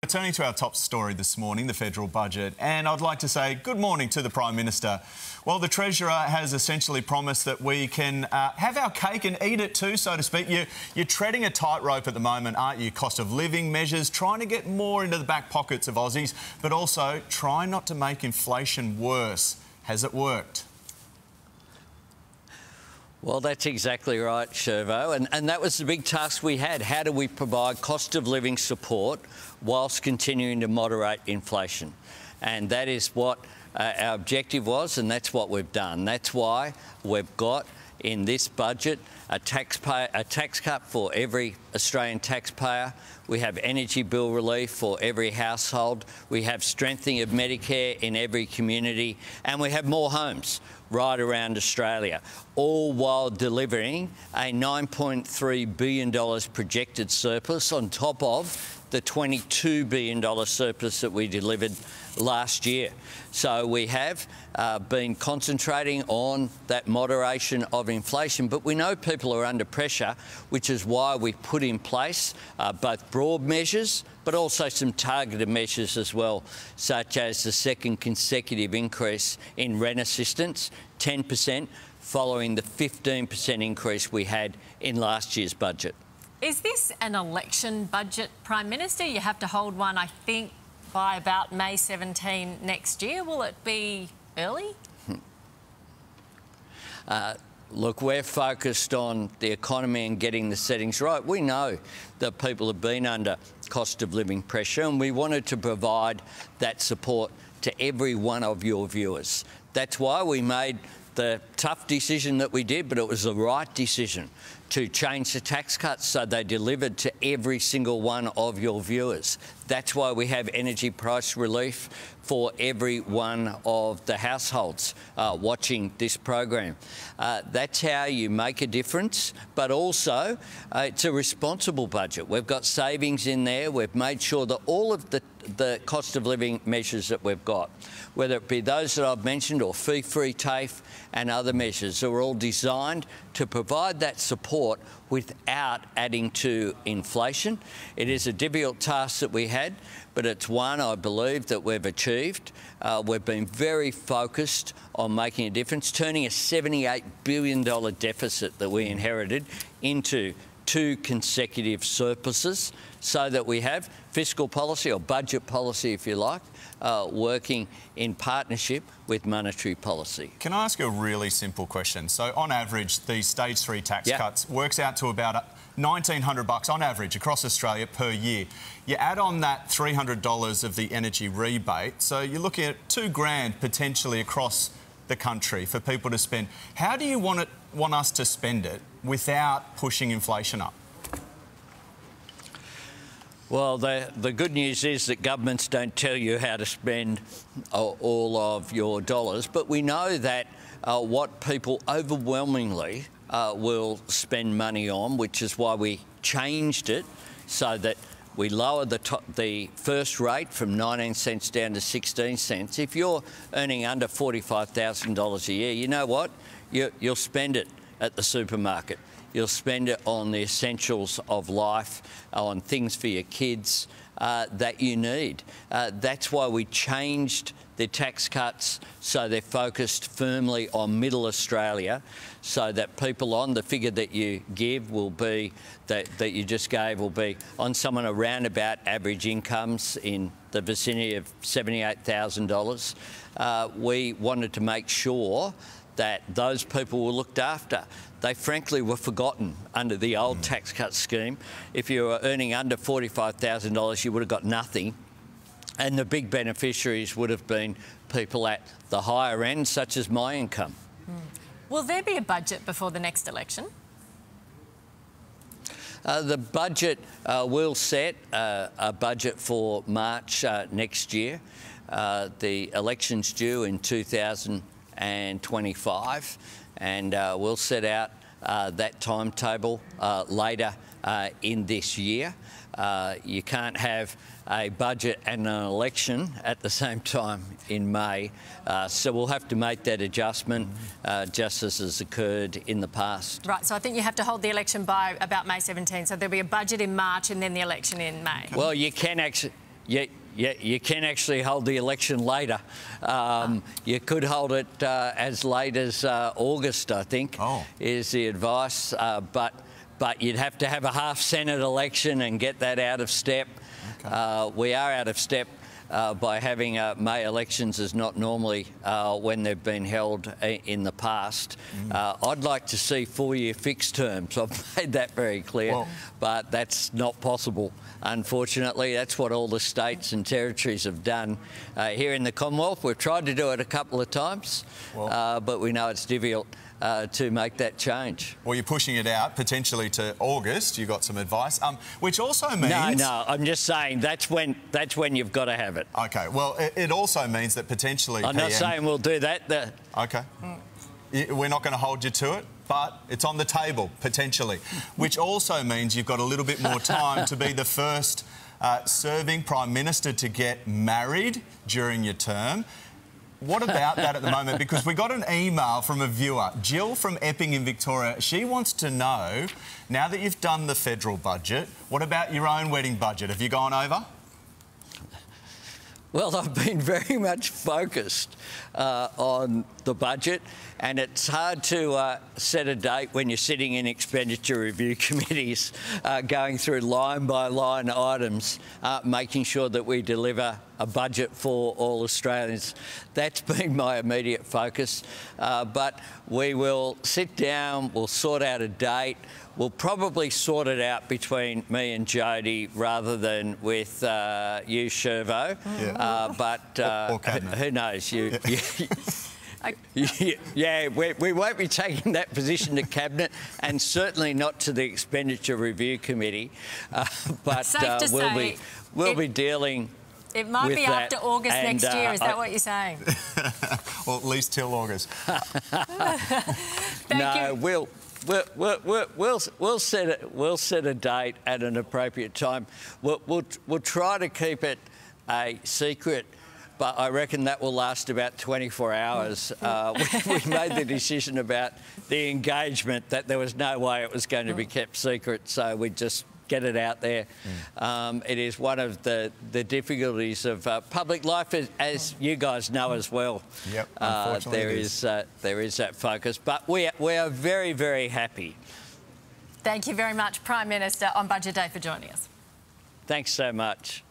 Turning to our top story this morning, the federal budget, and I'd like to say good morning to the Prime Minister. Well, the Treasurer has essentially promised that we can have our cake and eat it too, so to speak. You're treading a tightrope at the moment, aren't you? Cost of living measures, trying to get more into the back pockets of Aussies, but also try not to make inflation worse. Has it worked? Well, that's exactly right, Shervo, and that was the big task we had. How do we provide cost of living support whilst continuing to moderate inflation? And that is what our objective was, and that's what we've done. That's why we've got in this budget a tax cut for every Australian taxpayer. We have energy bill relief for every household. We have strengthening of Medicare in every community, and we have more homes right around Australia, all while delivering a $9.3 billion projected surplus on top of the $22 billion surplus that we delivered last year. So we have been concentrating on that moderation of inflation, but we know people are under pressure, which is why we put in place both broad measures but also some targeted measures as well, such as the second consecutive increase in rent assistance, 10%, following the 15% increase we had in last year's budget. Is this an election budget, Prime Minister? You have to hold one, I think, by about May 17 next year. Will it be early? Look, we're focused on the economy and getting the settings right. We know that people have been under cost of living pressure, and we wanted to provide that support to every one of your viewers. That's why we made the tough decision that we did, but it was the right decision to change the tax cuts so they delivered to every single one of your viewers. That's why we have energy price relief for every one of the households watching this program. That's how you make a difference, but also it's a responsible budget. We've got savings in there. We've made sure that all of the cost of living measures that we've got, whether it be those that I've mentioned or fee-free TAFE and other measures, are all designed to provide that support without adding to inflation. It is a difficult task that we had, but it's one I believe that we've achieved. We've been very focused on making a difference, turning a $78 billion deficit that we inherited into 2 consecutive surpluses, so that we have fiscal policy, or budget policy if you like, working in partnership with monetary policy. Can I ask you a really simple question? So on average, these stage 3 tax cuts works out to about $1,900 on average across Australia per year. You add on that $300 of the energy rebate, so you're looking at $2 grand potentially across the country for people to spend. How do you want us to spend it without pushing inflation up? Well, the good news is that governments don't tell you how to spend all of your dollars, but we know that what people overwhelmingly will spend money on, which is why we changed it so that we lowered the first rate from 19 cents down to 16 cents. If you're earning under $45,000 a year, you know what? You'll spend it at the supermarket. You'll spend it on the essentials of life, on things for your kids that you need. That's why we changed the tax cuts so they're focused firmly on middle Australia, so that people on the figure that you give will be, that you just gave, will be on someone around about average incomes in the vicinity of $78,000. We wanted to make sure that those people were looked after. They frankly were forgotten under the old tax cut scheme. If you were earning under $45,000, you would have got nothing. And the big beneficiaries would have been people at the higher end, such as my income. Will there be a budget before the next election? The budget will set a budget for March next year. The election's due in 2025, and we'll set out that timetable later in this year. You can't have a budget and an election at the same time in May, so we'll have to make that adjustment just as has occurred in the past. Right, so I think you have to hold the election by about May 17, so there'll be a budget in March and then the election in May. Well, you can actually... you can actually hold the election later. You could hold it as late as August, I think, is the advice. But you'd have to have a half Senate election and get that out of step. Okay. We are out of step by having May elections as not normally when they've been held in the past. I'd like to see 4-year fixed terms. I've made that very clear, but that's not possible. Unfortunately, that's what all the states and territories have done here in the Commonwealth. We've tried to do it a couple of times, but we know it's difficult to make that change. Well, you're pushing it out potentially to August. You've got some advice, which also means... No, I'm just saying that's when you've got to have it. OK, well, it also means that potentially... I'm not saying we'll do that. OK. We're not going to hold you to it, but it's on the table, potentially, which also means you've got a little bit more time to be the first serving Prime Minister to get married during your term. What about that at the moment? Because we got an email from a viewer, Jill from Epping in Victoria. She wants to know, now that you've done the federal budget, what about your own wedding budget? Have you gone over? Well, I've been very much focused on the budget, and it's hard to set a date when you're sitting in expenditure review committees, going through line-by-line items, making sure that we deliver a budget for all Australians. That's been my immediate focus. But we will sit down, we'll sort out a date. We'll probably sort it out between me and Jodie rather than with you, Shervo. But who knows? Yeah, we won't be taking that position to Cabinet, and certainly not to the Expenditure Review Committee. But we'll be dealing. It might be after August next year. Is that what you're saying? Well, at least till August. Thank you. We'll set a date at an appropriate time. We'll try to keep it a secret, but I reckon that will last about 24 hours. We made the decision about the engagement that there was no way it was going to be kept secret, so we just get it out there. It is one of the difficulties of public life, as you guys know as well. Yep, unfortunately there is that focus, but we are very, very happy. Thank you very much, Prime Minister, on Budget Day for joining us. Thanks so much.